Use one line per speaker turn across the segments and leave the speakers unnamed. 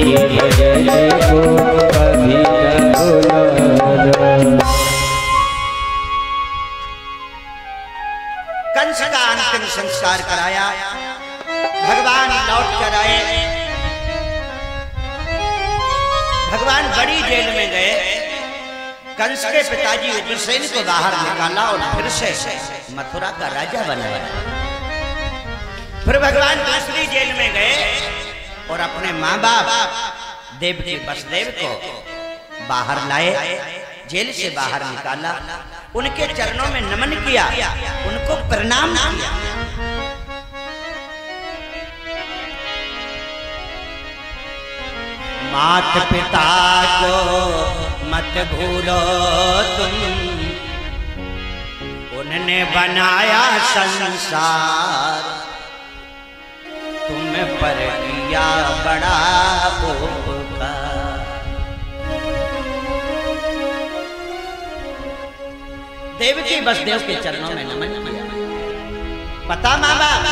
भजन को कभी न भुलाना।
कंस का अंतिम संस्कार कराया, भगवान लौट कर आए। भगवान बड़ी जेल में गए, कंस के पिताजी उग्रसेन को बाहर निकाला और फिर से मथुरा का राजा बनाया। फिर भगवान दूसरी जेल में गए और अपने माँ बाप देवकी वसुदेव को बाहर लाए, जेल से बाहर निकाला, उनके चरणों में नमन किया, उनको प्रणाम किया। मात पिता को मत भूलो तुम, उन्होंने बनाया संसार, तुम पर किया बड़ा उपकार। देवकी वसुदेव के चरणों में नमन किया। पता माँ बाप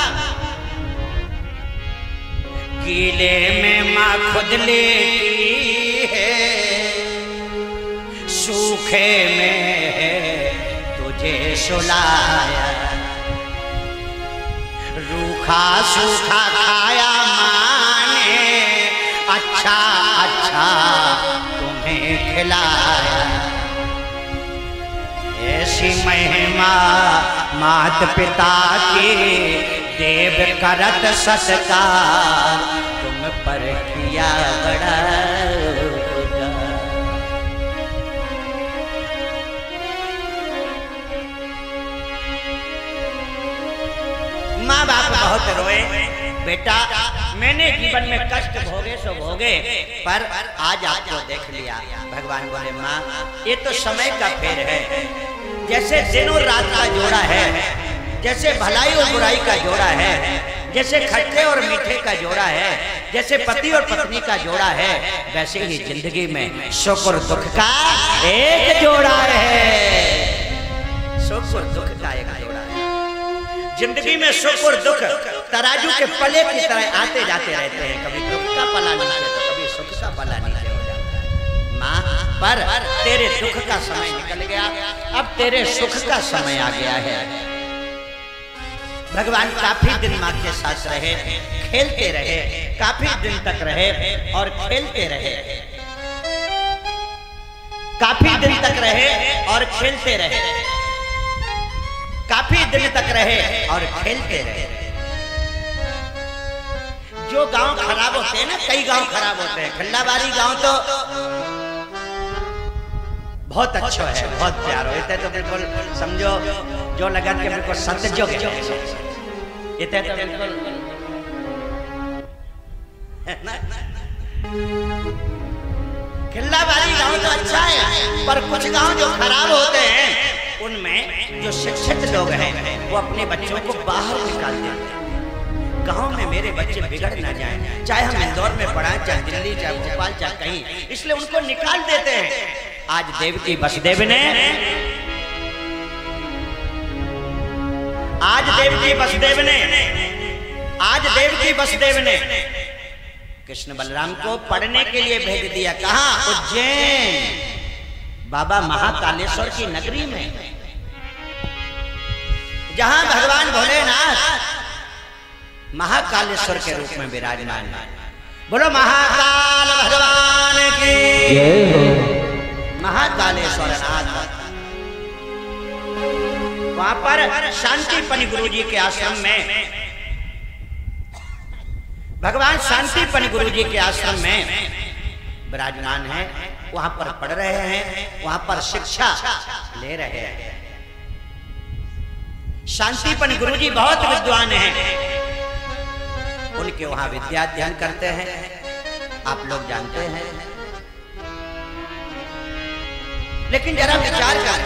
गीले में माँ खुद लेटी है, सूखे में तुझे सुलाया, रूखा सूखा खाया माँ ने, अच्छा अच्छा तुम्हें खिलाया। ऐसी महिमा मात पिता की देव करत सत्कार, तुम पर किया बड़ा उपकार। माँ बाप बहुत रोए, बेटा मैंने जीवन में कष्ट भोगे सो भोगे, पर आज आपको देख लिया। भगवान बोले माँ ये तो समय का फेर है, जैसे दिन और रात का जोड़ा है, जैसे भलाई और बुराई का जोड़ा है, जैसे खट्टे और मीठे का जोड़ा है, जैसे पति और पत्नी का जोड़ा है, वैसे ही जिंदगी में सुख और दुख का एक जोड़ा है। सुख और दुख का एक जोड़ा है। जिंदगी में सुख और दुख तराजू के पले की तरह आते जाते रहते हैं, कभी दुख का पला नीचे तो कभी सुख का पला नीचे हो जाता है। माँ पर तेरे दुख का समय निकल गया, अब तेरे सुख का समय आ गया है। भगवान काफी दिन माँ के साथ रहे, खेलते रहे, काफी दिन तक रहे और खेलते रहे, काफी दिन तक रहे और खेलते रहे, काफी दिन तक रहे और खेलते रहे। जो गांव खराब होते हैं ना, कई गांव खराब होते हैं, खंडाबारी गांव तो बहुत अच्छा है, बहुत प्यार होता है, तो बिल्कुल समझो जो लगा के बिल्कुल सतजुग इतने तो बिल्कुल खिल्लाबारी गांव तो अच्छा है, पर कुछ गांव जो खराब होते हैं उनमें जो शिक्षित लोग हैं वो अपने बच्चों को बाहर निकाल देते हैं। गांव में मेरे बच्चे बिगड़ ना जाएं, चाहे हम इंदौर में पढ़ाएं, चाहे दिल्ली, चाहे भोपाल, चाहे कहीं, इसलिए उनको निकाल देते हैं। आज देवकी वसुदेव ने, आज देवकी वसुदेव ने कृष्ण बलराम को पढ़ने के लिए भेज दिया। कहाँ? उज्जैन, बाबा महाकालेश्वर की नगरी में, जहां भगवान भोलेनाथ महाकालेश्वर के रूप में विराजमान है। बोलो महाकाल भगवान की जय हो। महाकालेश्वर नाथ, वहां पर शांतिपनि गुरु जी के आश्रम में, भगवान शांतिपनि गुरु जी के आश्रम में विराजमान है, वहां पर पढ़ रहे हैं, वहां पर शिक्षा ले रहे हैं। शांतिपनि गुरु जी बहुत विद्वान हैं, उनके वहां विद्या अध्ययन करते हैं, आप लोग जानते हैं। लेकिन जरा विचार कर,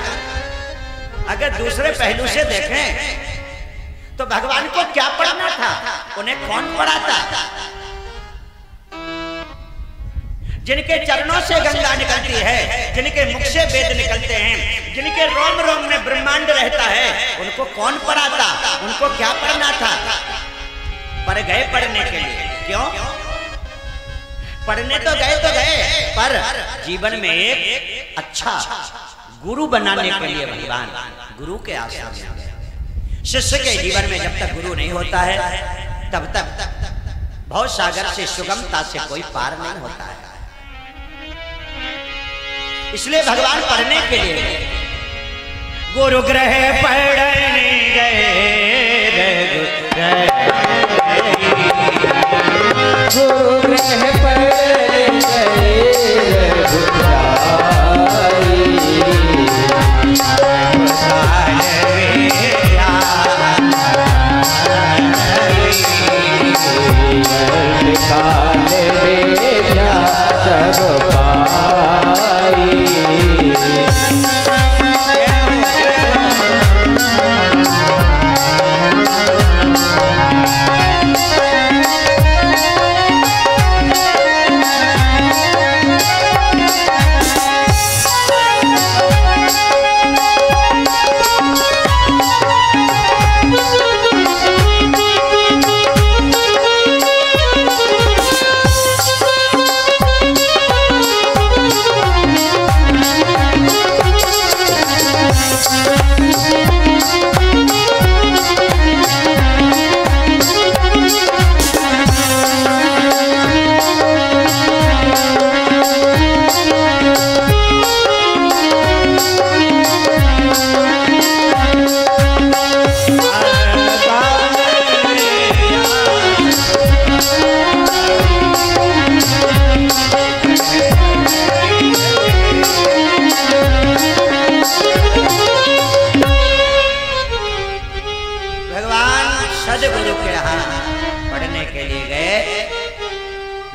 अगर दूसरे पहलू से देखें तो भगवान को क्या पढ़ना था, उन्हें कौन पढ़ाता? जिनके चरणों से गंगा निकलती है, जिनके मुख से वेद निकलते हैं, जिनके रोम रोम में ब्रह्मांड रहता है, उनको कौन पढ़ाता? उनको क्या पढ़ना था? पर गए पढ़ने के लिए। क्यों? पढ़ने तो गए पर जीवन में एक अच्छा गुरु बनाने के लिए भगवान गुरु के आश्रम में गए। शिष्य के जीवन में जब तक गुरु नहीं होता है तब तक भव सागर से सुगमता से कोई पार नहीं होता है। इसलिए भगवान पढ़ने के लिए गुरु ग्रह पढ़ने गए,
गुरु ग्रह पढ़ने गए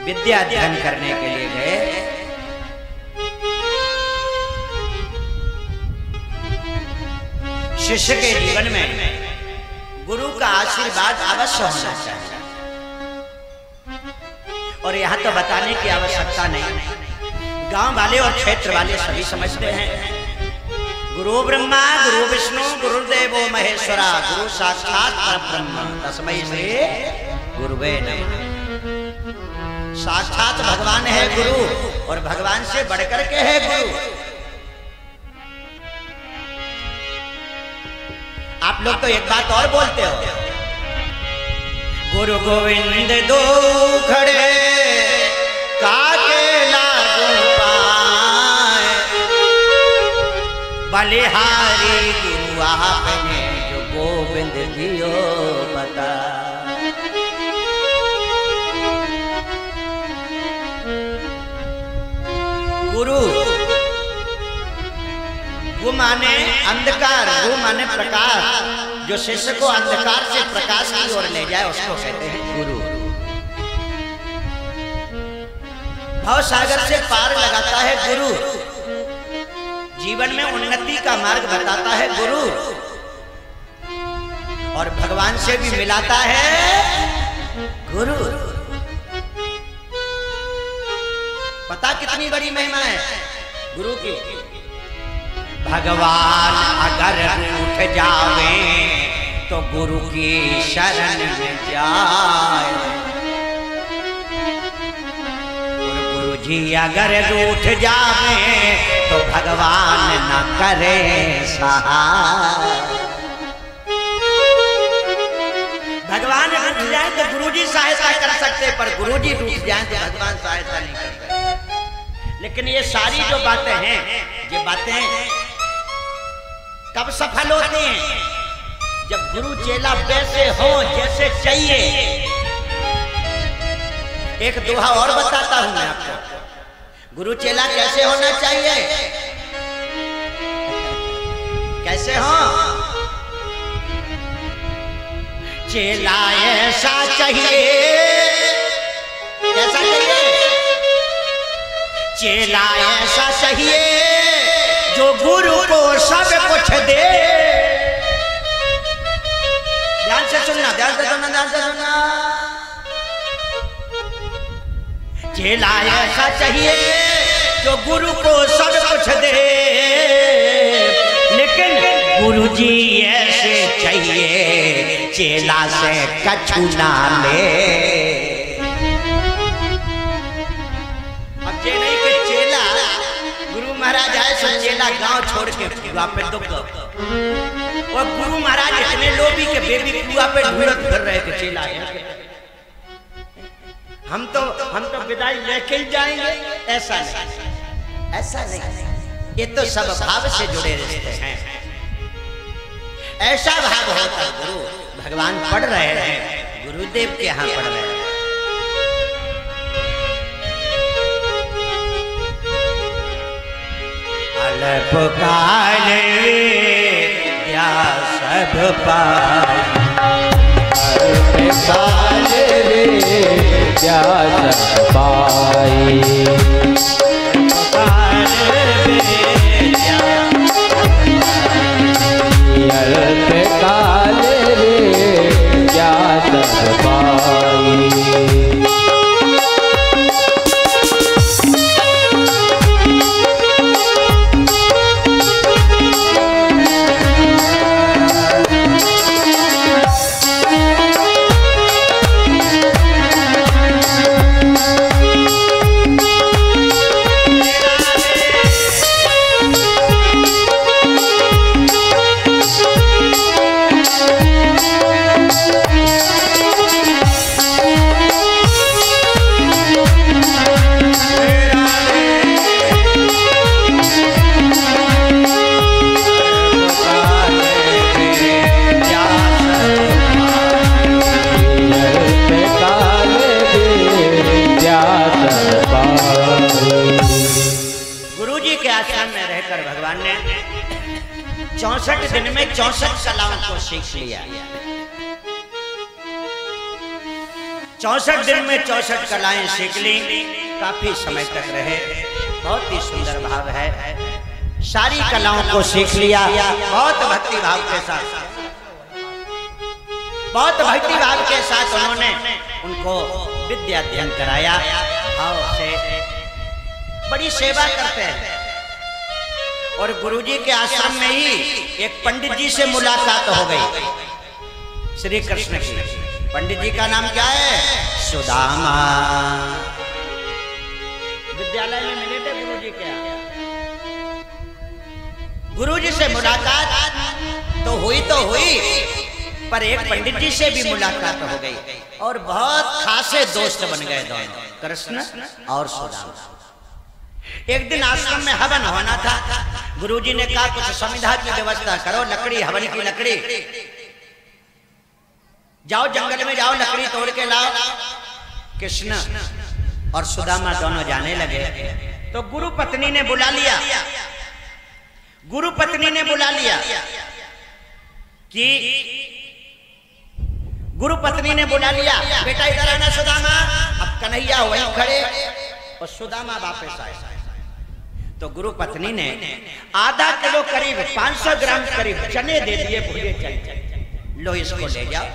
विद्या अध्ययन करने के लिए गए। शिष्य के जीवन में गुरु का आशीर्वाद अवश्य होना चाहिए। और यहाँ तो बताने की आवश्यकता नहीं, गांव वाले और क्षेत्र वाले सभी समझते हैं। गुरु ब्रह्मा गुरु विष्णु गुरुदेवो महेश्वरा, गुरु साक्षात परब्रह्म तस्मै श्री गुरुवे नमः। साक्षात भगवान है गुरु और भगवान से बढ़कर के है गुरु। आप लोग तो एक बात और बोलते हो, गुरु गोविंद दो खड़े काके लागू पाए, बलिहारी गुरु आपने जो गोविंद दियो बता। गुरु वो माने अंधकार, वो माने प्रकाश, जो शिष्य को अंधकार से प्रकाश की ओर ले जाए उसको कहते हैं गुरु। भव सागर से पार लगाता है गुरु, जीवन में उन्नति का मार्ग बताता है गुरु, और भगवान से भी मिलाता है गुरु। पता कितनी बड़ी महिमा है गुरु की। भगवान अगर उठ जावे तो गुरु की शरण में जाए, और गुरु जी अगर उठ जावे तो भगवान न करे सहाय। भगवान उठ जाए तो गुरु जी सहायता कर सकते, पर गुरु जी उठ जाए तो भगवान सहायता नहीं कर सकते। लेकिन ये सारी जो बातें हैं, ये बातें कब सफल होती हैं? जब गुरु चेला वैसे हो जैसे चाहिए। एक दोहा और बताता हूं मैं आपको, गुरु चेला कैसे होना चाहिए, कैसे हो? चेला ऐसा चाहिए, कैसा चाहिए? चेला ऐसा चाहिए जो गुरु को सब कुछ दे। ध्यान से सुनना, ध्यान से सुनना, ध्यान से सुनना। चेला ऐसा चाहिए जो गुरु को सब कुछ दे, लेकिन गुरु जी ऐसे चाहिए चेला से कछु ना ले। अकेला गांव छोड़ के कुआं पे दुख गो। और गुरु महाराज इतने लोभी के बेबी कुआं पे ढूंढत फिर रहे थे चेला है। हम तो विदाई लेके ही जाएंगे, ऐसा नहीं। ये तो सब भाव से जुड़े रिश्ते हैं। ऐसा भाव होता गुरु भगवान पढ़ रहे हैं, गुरुदेव के यहाँ पढ़ रहे हैं। अल्प काल या सब पाई,
अल्प काल या सब पाई, अल्प काल या सब पाई।
गुरुजी के आश्रम में रहकर भगवान ने 64 दिन में 64 कलाओं को सीख लिया। 64 दिन में 64 कलाएं सीख ली, काफी समय तक रहे। बहुत ही सुंदर भाव है। सारी कलाओं को सीख लिया, बहुत भक्ति भाव के साथ, बहुत भक्ति भाव के साथ उन्होंने उनको विद्या अध्ययन कराया। भाव से बड़ी सेवा करते हैं। और गुरुजी के आश्रम में ही एक पंडित जी से मुलाकात हो गई, श्री कृष्ण की। पंडित जी का नाम क्या है? सुदामा। विद्यालय में मिले थे गुरुजी के यहाँ। गुरुजी से मुलाकात तो हुई, पर एक पंडित जी से भी मुलाकात हो गई और बहुत खासे दोस्त बन गए दोनों, कृष्ण और सुदामा। एक दिन आश्रम में हवन होना था। गुरुजी ने कहा कुछ संविधा की व्यवस्था करो, लकड़ी, हवन की लकड़ी, जाओ जंगल में जाओ, लकड़ी तोड़ के लाओ। कृष्ण और सुदामा दोनों जाने लगे तो गुरु पत्नी ने बुला लिया। गुरु पत्नी ने बुला लिया कि गुरु पत्नी ने बुला लिया, बेटा इधर आना सुदामा। अब कन्हैया वहीं खड़े और सुदामा वापस आए। तो गुरु पत्नी ने आधा किलो करीब 500 ग्राम करीब चने दे दिए, भूले चने, लो इसको ले जाओ,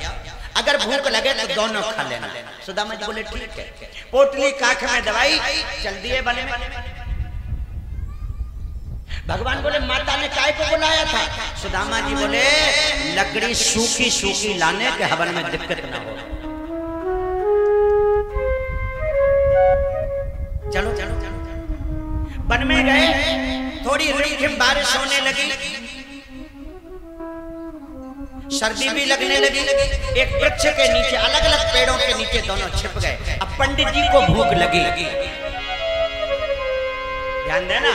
अगर भूख लगे तो दोनों खा लेना। सुदामा जी बोले ठीक है। पोटली काख में दवाई, चल दिए बने। भगवान बोले माता ने काय को बुलाया था? सुदामा जी बोले लकड़ी सूखी सूखी लाने के हवन में दिक्कत ना हो। चलो चलो चलो। वन में गए, थोड़ी रिमझिम बारिश होने लगी, सर्दी भी लगने लगी। एक वृक्ष के नीचे, अलग अलग पेड़ों के नीचे दोनों छिप गए। अब पंडित जी को भूख लगी। ध्यान देना,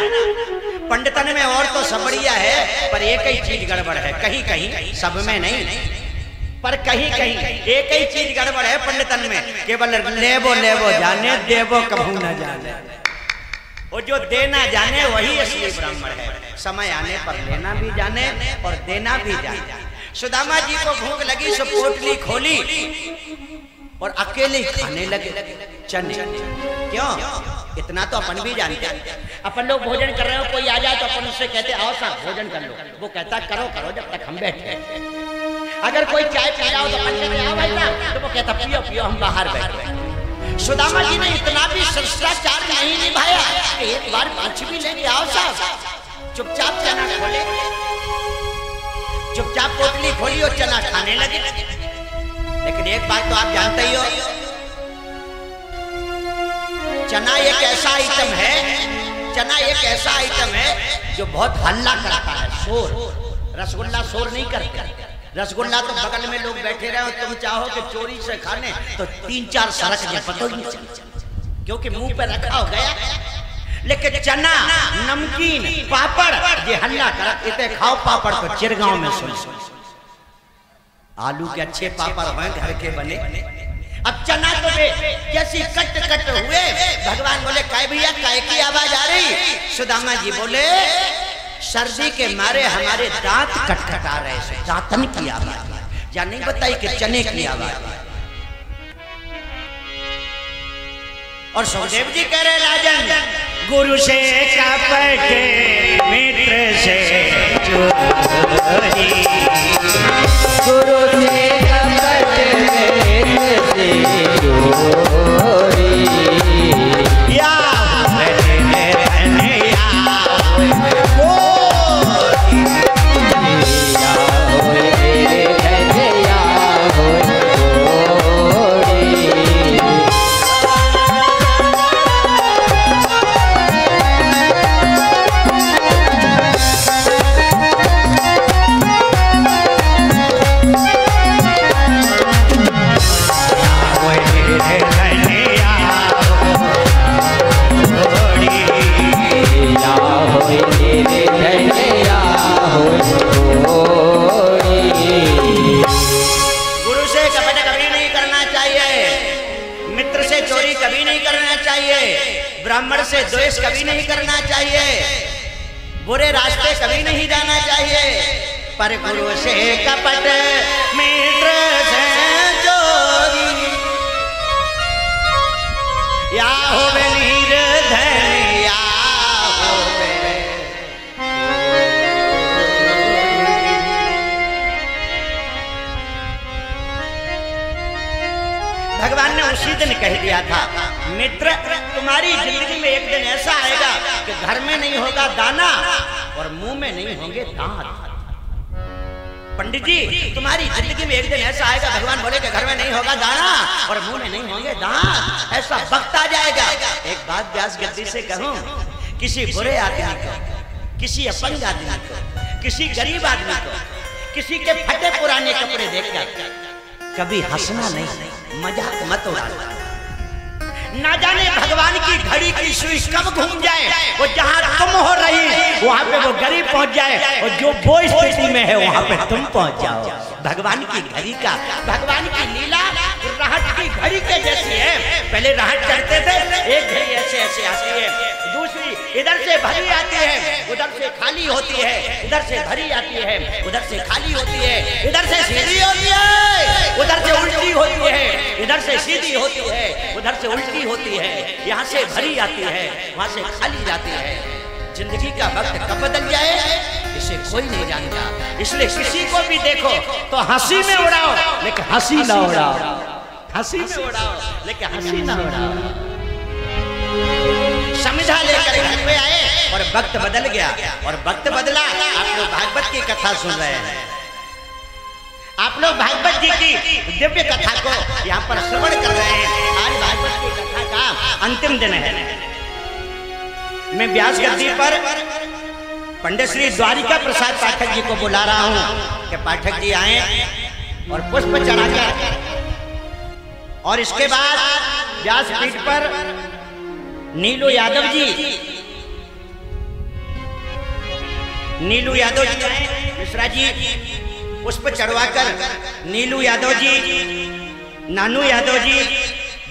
पंडितन में और तो सब बढ़िया है, पर एक ही चीज गड़बड़ है। कहीं कहीं, सब में नहीं, पर कहीं कहीं एक ही चीज गड़बड़ है पंडितन में। केवल लेवो लेवो जाने, देवो कभू न जाने। वो जो देना जाने वही असली ब्राह्मण है। समय आने पर लेना भी जाने और देना भी जाने। सुदामा जी को भूख लगी, सो पोटली खोली और अकेले खाने लगे चने। क्यों? इतना तो अपन भी जानते हैं। अपन लोग भोजन कर रहे हो, कोई आ जाए तो अपन उससे कहते आओ साहब भोजन कर लो। वो कहता करो करो जब तक हम बैठे। अगर कोई चाय पी रहा हो तो अपन कहते आओ भाई साहब, तो वो कहता पियो पियो, हम बाहर बैठे। सुदामा जी ने इतना भी शिष्टाचार नहीं निभाया, एक बार पूछ भी लेंगे आओ साहब। चुपचाप चना खोले, चुपचाप पोटली खोली और चना खाने लगे। लेकिन एक बात तो आप जानते ही हो, चना एक ऐसा आइटम है चना एक ऐसा आइटम है जो बहुत हल्ला करता है, शोर। रसगुल्ला शोर नहीं करते। रसगुल्ला तो बगल में लोग बैठे रहे और तुम चाहो कि चोरी से खाने तो 3-4 सरक जाए, पता ही नहीं चलता क्योंकि मुंह पे रखा हो गया। लेकिन चना, नमकीन, पापड़ ये हल्ला कर, इतने खाओ पापड़ को चिरगांव में सुन। आलू के अच्छे पापड़ हैं घर के बने। अब चना तो जैसी कट कट हुए, भगवान बोले काय भैया काय की आवाज आ रही? सुदामा जी बोले सर्दी के मारे हमारे दांत कटकटा रहे हैं, दांतन की आवाज। या नहीं बताई कि चने की आवाज। और सुखदेव जी कह रहे राजन, गुरु से कपट मित्र से चोरी,
गुरु से कपट मित्र से चोरी,
या ब्राह्मण से द्वेष कभी नहीं करना चाहिए, बुरे रास्ते कभी नहीं जाना चाहिए। पर गुरु से कपट मित्र से चोरी, या होवे निर्धन या होवे। भगवान ने उसी दिन कह दिया था, मित्र तुम्हारी जिंदगी में एक दिन ऐसा आएगा कि घर में नहीं होगा दाना और मुंह में नहीं होंगे दांत। पंडित जी तुम्हारी जिंदगी में एक दिन ऐसा आएगा, भगवान बोले कि घर में नहीं होगा दाना और मुंह में नहीं होंगे दांत। ऐसा वक्त आ जाएगा। एक बात व्यास गद्दी से कहूं, किसी बुरे आदमी को, किसी अपंग आदमी को, किसी गरीब आदमी को, किसी के फटे पुराने कपड़े देखकर कभी हंसना नहीं, मजाक मत उड़ाना। ना जाने भगवान की घड़ी की सुई कब घूम जाए, वो जहां तुम हो रही वहां पे वो गरीब पहुंच जाए, और जो वो स्थिति में है वहां पे तुम पहुंच जाओ। भगवान की घड़ी का, भगवान की लीला राहत की घड़ी के जैसी है। पहले राहत चढ़ते थे, एक घड़ी ऐसे ऐसे आती है, दूसरी इधर से भरी आती है, उधर से खाली होती है, इधर से भरी आती है, उधर से खाली होती है, इधर से सीधी होती है, उधर से उल्टी होती है, इधर से सीधी होती है, उधर से उल्टी होती है, यहाँ से भरी आती है, वहां से खाली जाती है। जिंदगी का वक्त कब बदल जाए इसे कोई नहीं जानता। इसलिए किसी को भी देखो तो हंसी में उड़ाओ, लेकिन हंसी ना उड़ाओ, हंसी में उड़ाओ लेकिन हंसी ना उड़ाओ। समझा लेकर घर पे आए और वक्त बदल गया, और वक्त बदला। आप लोग भागवत की कथा सुन रहे हैं, आप लोग भागवत जी की दिव्य कथा को यहाँ पर श्रवण कर रहे हैं। आज भागवत की कथा का अंतिम दिन है। मैं व्यास गद्दी पर पंडित श्री द्वारिका प्रसाद पाठक जी को बुला रहा हूँ कि पाठक जी आए और पुष्प चढ़ाकर, और इसके बाद व्यासपीठ पर नीलू यादव जी, नीलू यादव जी, मिश्रा जी पुष्प चढ़वाकर नीलू यादव जी, नानू यादव जी,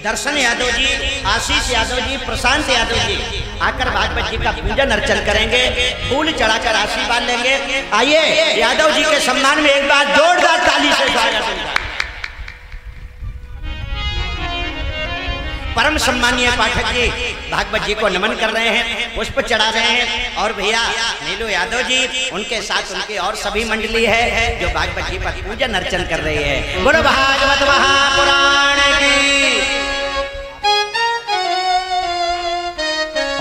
दर्शन यादव जी, आशीष यादव जी, प्रशांत यादव जी आकर भागवत जी का पूजन अर्चन करेंगे, फूल चढ़ाकर आशीर्वाद लेंगे। आइए यादव जी के सम्मान में एक बार जोरदार ताली से स्वागत है। परम सम्मानीय पाठक जी भागवत जी को नमन कर रहे हैं, पुष्प चढ़ा रहे हैं। और भैया नीलू यादव जी, उनके साथ उनकी और सभी मंडली है जो भागवत जी पर पूजन अर्चन कर रही है। बोलो भागवत महापुराण की।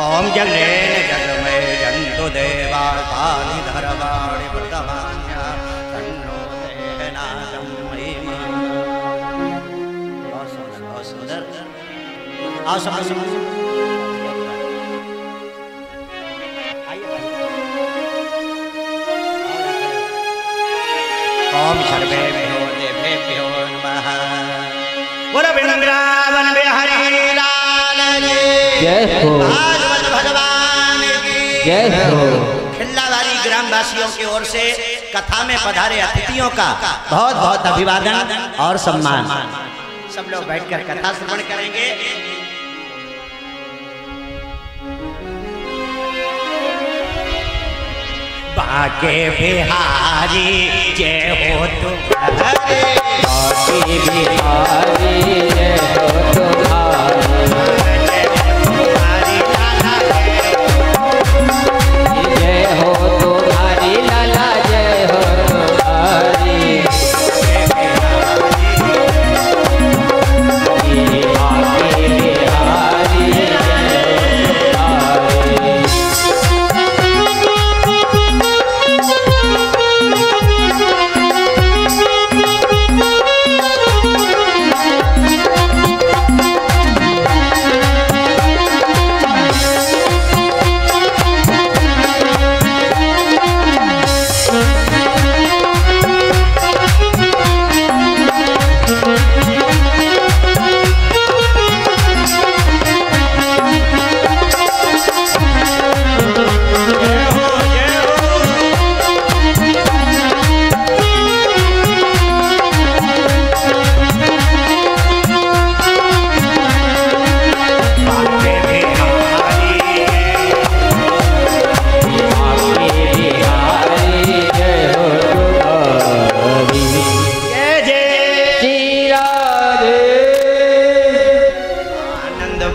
ओम जगलेन जगमे जंतु देवा काली धरवाणि प्रतमान्या तन्नो देहनागम महिमा। बहुत सुंदर। आओ सब ओम सर्वेभ्यो देवेभ्यो नमः। बोलो वृंदावन बिहारी लाल की
जय हो।
भागवत भगवान की
जय हो।
खिल्लावाड़ी ग्रामवासियों की ओर से कथा में पधारे अतिथियों का बहुत बहुत अभिवादन और सम्मान। सब लोग बैठकर कथा श्रवण करेंगे। बाके बिहारी जय हो तुम्हारे,
बाके बिहारी जय हो तुम्हारी, जय हो तुम्हारी लाला जय हो तुम्हारी, बाके बिहारी जय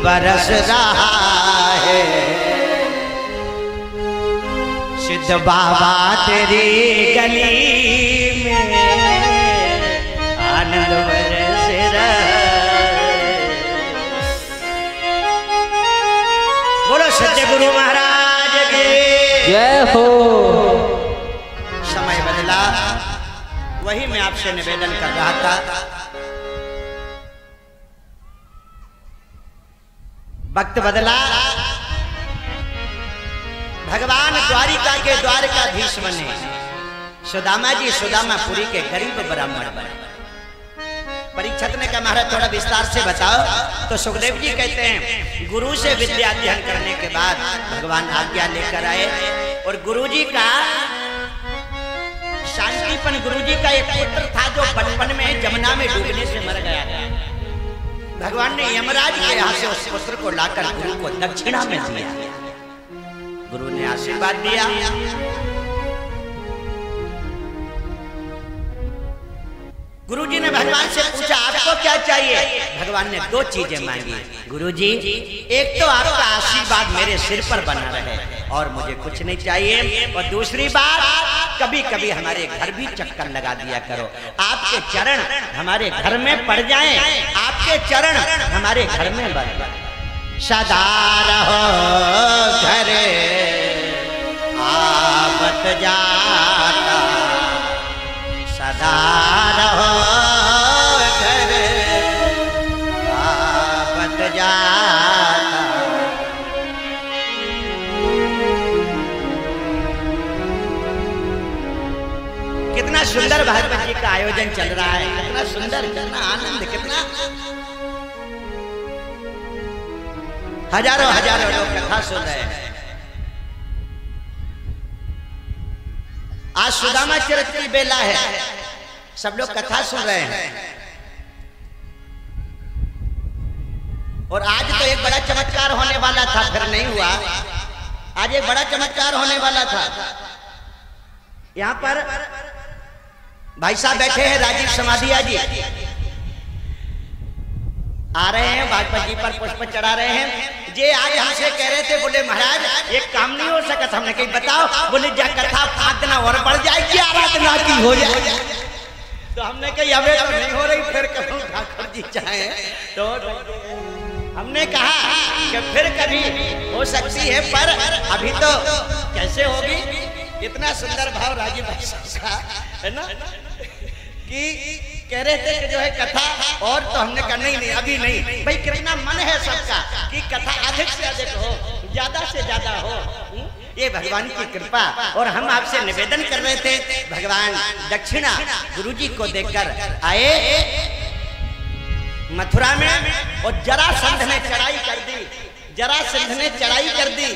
बरस रहा है सिद्ध बाबा तेरी गली में, आनंद बरस रहा है। बोलो सच्चे गुरु महाराज की
जय हो।
समय बदला, वही मैं आपसे निवेदन कर रहा था। वक्त बदला, भगवान द्वारिका के द्वारकाधीश बने। सुदामा जी सुदामापुरी के गरीब ब्राह्मण बने। परीक्षित ने कहा महाराज थोड़ा विस्तार से बताओ। तो सुखदेव जी कहते हैं गुरु से विद्या अध्ययन करने के बाद भगवान आज्ञा लेकर आए और गुरु जी का शांतिपन, गुरु जी का एक पुत्र था जो बचपन में जमुना में डूबने से मर गया था। भगवान ने यमराज के यहाँ से उस पुत्र को लाकर गुरु को दक्षिणा में दिया। गुरु ने आशीर्वाद दिया। गुरु जी ने भगवान से पूछा आपको क्या चाहिए? भगवान ने दो चीजें मांगी। गुरु जी एक तो आपका आशीर्वाद मेरे सिर पर बना रहे और मुझे कुछ नहीं चाहिए, और दूसरी बात कभी कभी हमारे घर भी चक्कर लगा दिया करो। आपके चरण हमारे घर में पड़ जाएं, आपके चरण हमारे घर में बन सदा रहो घरे आवत जाता, सदा रहो घर आवत जाता। कितना सुंदर भागवत जी का आयोजन चल रहा है, कितना सुंदर, कितना आनंद, कितना हजारों हजारों लोग कथा सुन रहे हैं। आज सुदामा चरित्र की बेला है, सब लोग कथा सुन रहे हैं। और आज तो एक बड़ा चमत्कार होने वाला था, फिर नहीं हुआ। आज एक बड़ा चमत्कार होने वाला था। यहाँ पर भाई साहब बैठे हैं, राजीव समाधिया जी आ रहे हैं, भागवत जी पर पुष्प चढ़ा रहे हैं। जे आज हमसे कह रहे थे, बोले महाराज एक काम नहीं हो सकता। हमने कही बताओ। बोले जा कथा प्रार्थना और बढ़ जाएगी, आराधना की हो जाए। तो हमने कही अबे तो नहीं हो रही, फिर कभी ठाकुर जी चाहे तो हमने कहा कि फिर कभी हो सकती है, पर अभी तो कैसे होगी। इतना सुंदर भाव राजीव का है ना, कि कह रहे थे कि जो है कथा, और तो हमने कहा नहीं नहीं अभी नहीं। भाई कितना मन है सबका कि कथा अधिक से अधिक हो, ज्यादा से ज्यादा हो। ये भगवान की कृपा। और हम आपसे निवेदन कर रहे थे, भगवान दक्षिणा गुरुजी को देकर आए मथुरा में और जरासंध ने चढ़ाई कर दी। जरासंध ने चढ़ाई कर दी।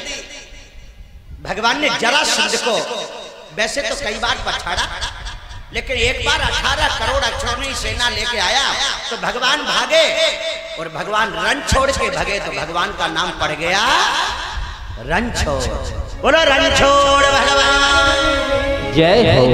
भगवान ने जरासंध को वैसे तो कई बार पछाड़ा, लेकिन एक बार 18 करोड़ अक्षौहिणी सेना लेके आया तो भगवान भागे और भगवान रण छोड़ के भागे तो भगवान का नाम पड़ गया रणछोड़। बोलो रणछोड़ भगवान
जय हो।